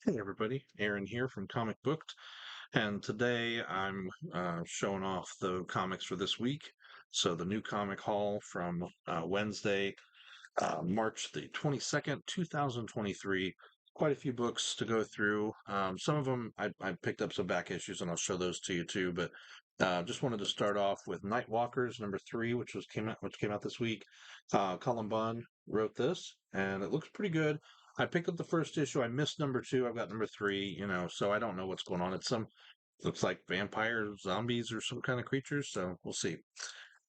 Hey everybody, Aaron here from Comic Booked, and today I'm showing off the comics for this week. So the new comic haul from Wednesday, March the 22nd, 2023. Quite a few books to go through. Some of them I picked up some back issues, and I'll show those to you too. But just wanted to start off with Nightwalkers #3, which came out this week. Cullen Bunn wrote this, and it looks pretty good. I picked up the first issue. I missed #2. I've got #3. So I don't know what's going on. It's some looks like vampire zombies or some kind of creatures. So we'll see.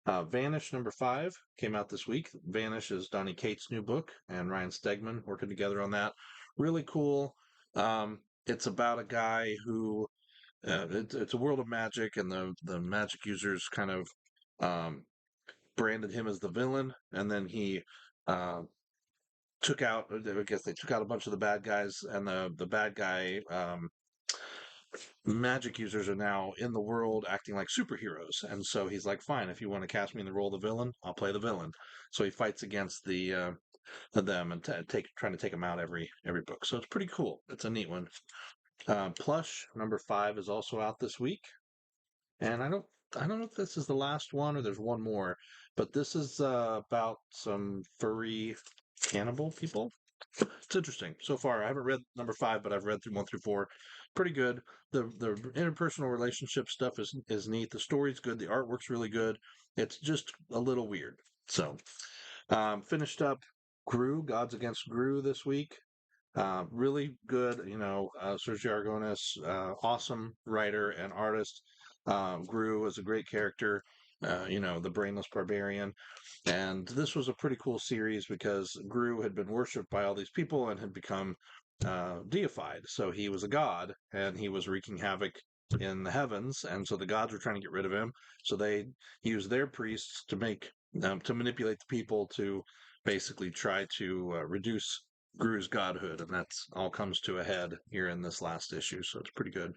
Vanish #5 came out this week. Vanish is Donny Cates' new book, and Ryan Stegman working together on that. Really cool. It's about a guy who it's a world of magic, and the magic users kind of um, branded him as the villain, and then he uh, took out. I guess they took out a bunch of the bad guys, and the bad guy magic users are now in the world acting like superheroes. And so he's like, fine, if you want to cast me in the role of the villain, I'll play the villain. So he fights against them and trying to take them out every book. So it's pretty cool. It's a neat one. Plush #5 is also out this week, and I don't know if this is the last one or there's one more, but this is about some furry cannibal people. It's interesting. So far, I haven't read #5, but I've read through 1 through 4. Pretty good. The interpersonal relationship stuff is neat. The story's good. The artwork's really good. It's just a little weird. So, finished up Gods Against Gru this week. Really good. Sergio Aragonis, awesome writer and artist. Gru is a great character. The brainless barbarian. And this was a pretty cool series because Gru had been worshipped by all these people and had become deified. So he was a god and he was wreaking havoc in the heavens. And so the gods were trying to get rid of him. So they used their priests to manipulate the people to basically try to reduce Gru's godhood. And that's all comes to a head here in this last issue. So it's pretty good.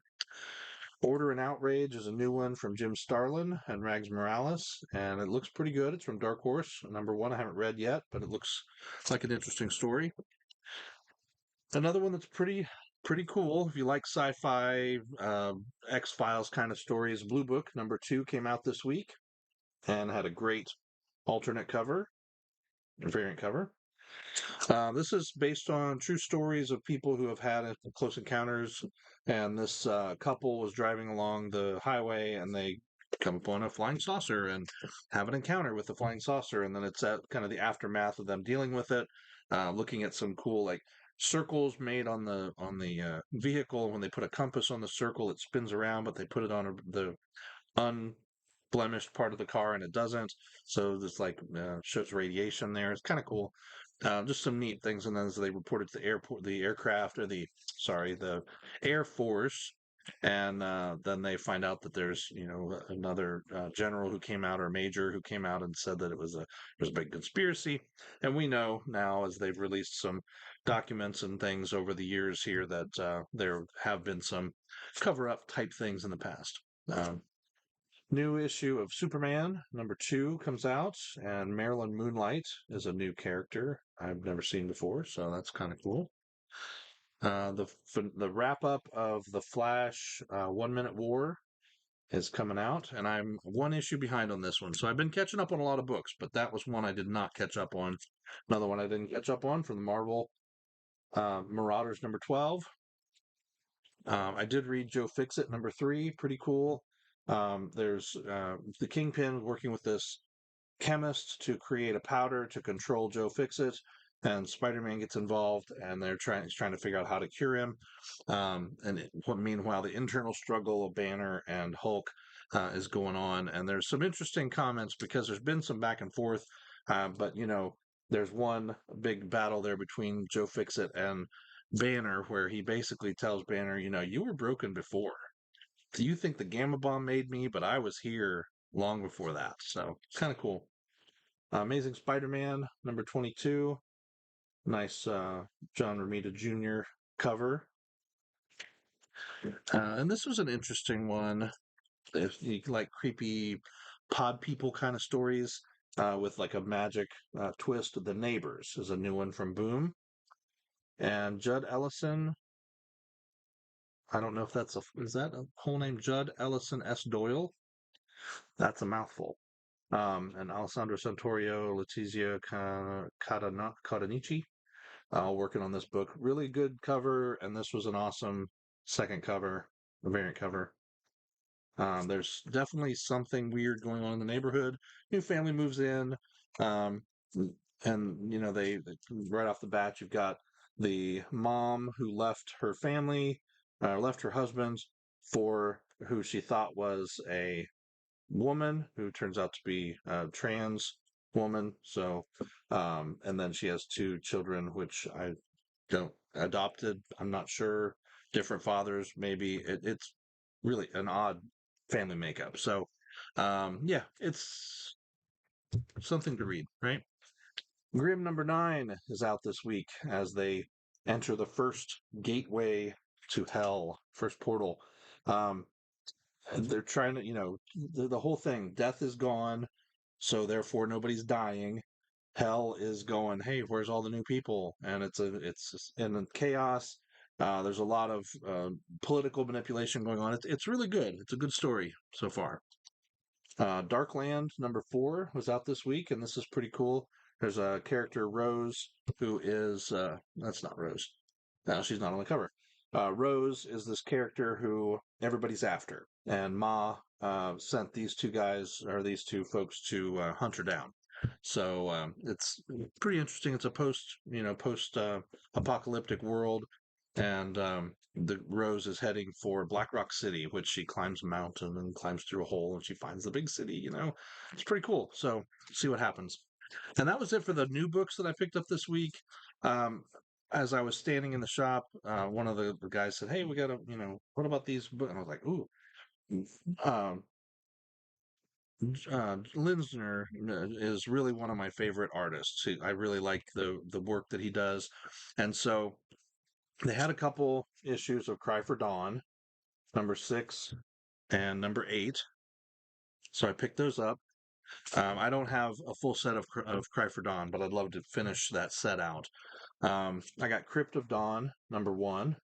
Order and Outrage is a new one from Jim Starlin and Rags Morales, and it looks pretty good. It's from Dark Horse. #1 I haven't read yet, but it looks like an interesting story. Another one that's pretty cool. If you like sci-fi, X-Files kind of stories, Blue Book #2 came out this week and had a great alternate cover, variant cover. This is based on true stories of people who have had close encounters. And this couple was driving along the highway and they come upon a flying saucer and have an encounter with the flying saucer. And then it's at kind of the aftermath of them dealing with it, looking at some cool like circles made on the vehicle. When they put a compass on the circle, it spins around, but they put it on the unblemished part of the car and it doesn't. So this like shows radiation there. It's kind of cool. Just some neat things. And then as they reported to the airport, the aircraft or the Air Force, and then they find out that there's another general who came out or major who came out and said that it was a big conspiracy. And we know now as they've released some documents and things over the years here that there have been some cover up type things in the past. Um, New issue of Superman #2 comes out, and Marilyn Moonlight is a new character I've never seen before, so that's kind of cool. The wrap up of the Flash 1 Minute War is coming out, and I'm one issue behind on this one. So I've been catching up on a lot of books, but that was one I did not catch up on. Another one I didn't catch up on from the Marvel Marauders #12. I did read Joe Fixit #3, pretty cool. There's the Kingpin working with this chemist to create a powder to control Joe Fixit, and Spider-Man gets involved, and he's trying to figure out how to cure him. Meanwhile, the internal struggle of Banner and Hulk is going on, and there's some interesting comments because there's been some back and forth, but there's one big battle there between Joe Fixit and Banner where he basically tells Banner, you were broken before. Do you think the Gamma Bomb made me? But I was here long before that. So it's kind of cool. Amazing Spider-Man #22. Nice John Romita Jr. cover. And this was an interesting one. If you like creepy pod people kind of stories with like a magic twist, The Neighbors is a new one from Boom. And Judd Ellison I don't know if that's is that a whole name? Judd Ellison S. Doyle? That's a mouthful. And Alessandro Santorio, Letizia Cadanici, working on this book. Really good cover, and this was an awesome second cover, a variant cover. There's definitely something weird going on in the neighborhood. New family moves in, um, and they right off the bat you've got the mom who left her family, left her husband for who she thought was a woman who turns out to be a trans woman. So, and then she has two children, which I don't adopted. I'm not sure. Different fathers, maybe. It's really an odd family makeup. So, yeah, it's something to read, right? Grimm #9 is out this week as they enter the first gateway to hell, first portal. Um, they're trying to, the whole thing. Death is gone, so therefore nobody's dying. Hell is going, hey, where's all the new people? And it's in chaos. There's a lot of political manipulation going on. It's really good. It's a good story so far. Darkland #4 was out this week, and this is pretty cool. There's a character, Rose, who is that's not Rose. No, she's not on the cover. Rose is this character who everybody's after, and Ma sent these two guys or these two folks to hunt her down. So it's pretty interesting. It's a post apocalyptic world, and the Rose is heading for Black Rock City, which she climbs a mountain and climbs through a hole, and she finds the big city. It's pretty cool. So see what happens. And that was it for the new books that I picked up this week. Um, as I was standing in the shop, one of the guys said, "Hey, we got to, what about these books?" And I was like, "Ooh." Um, Linsner is really one of my favorite artists. I really like the work that he does, and so they had a couple issues of Cry for Dawn, #6 and #8. So I picked those up. I don't have a full set of Cry for Dawn, but I'd love to finish that set out. I got Crypt of Dawn #1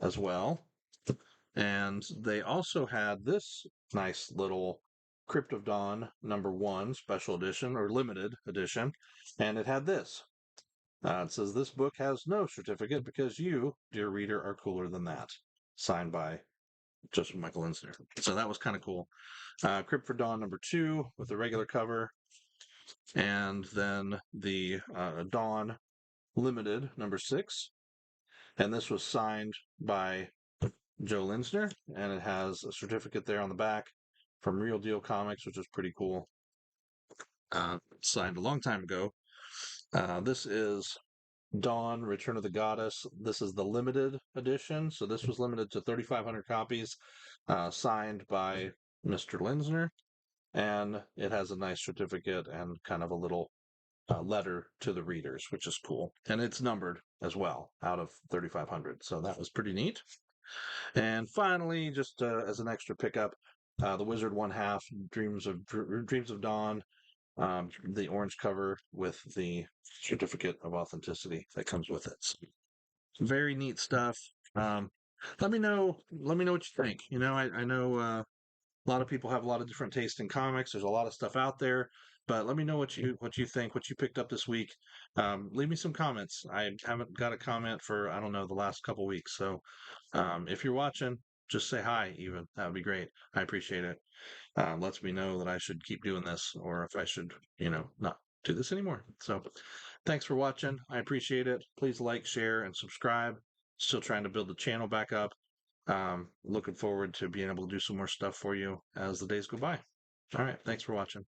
as well. And they also had this nice little Crypt of Dawn #1 special edition or limited edition. And it had this. It says, "This book has no certificate because you, dear reader, are cooler than that." Signed by Joseph Michael Linsner. So that was kind of cool. Crypt for Dawn #2 with the regular cover. And then the Dawn Limited #6. And this was signed by Joe Linsner, and it has a certificate there on the back from Real Deal Comics, which is pretty cool. Signed a long time ago. This is Dawn, Return of the Goddess. This is the limited edition, so this was limited to 3,500 copies, signed by Mr. Linsner, and it has a nice certificate and kind of a little letter to the readers, which is cool. And it's numbered as well out of 3,500, so that was pretty neat. And finally, just as an extra pickup, the Wizard One Half, Dreams of Dawn, the orange cover with the certificate of authenticity that comes with it. So, very neat stuff. Um, let me know. Let me know what you think. I know a lot of people have a lot of different taste in comics. There's a lot of stuff out there, but let me know what you think, what you picked up this week. Leave me some comments. I haven't got a comment for I don't know the last couple weeks, so if you're watching, just say hi. Even that would be great. I appreciate it. Lets me know that I should keep doing this, or if I should, not do this anymore. So, thanks for watching. I appreciate it. Please like, share, and subscribe. Still trying to build the channel back up. Looking forward to being able to do some more stuff for you as the days go by. All right. Thanks for watching.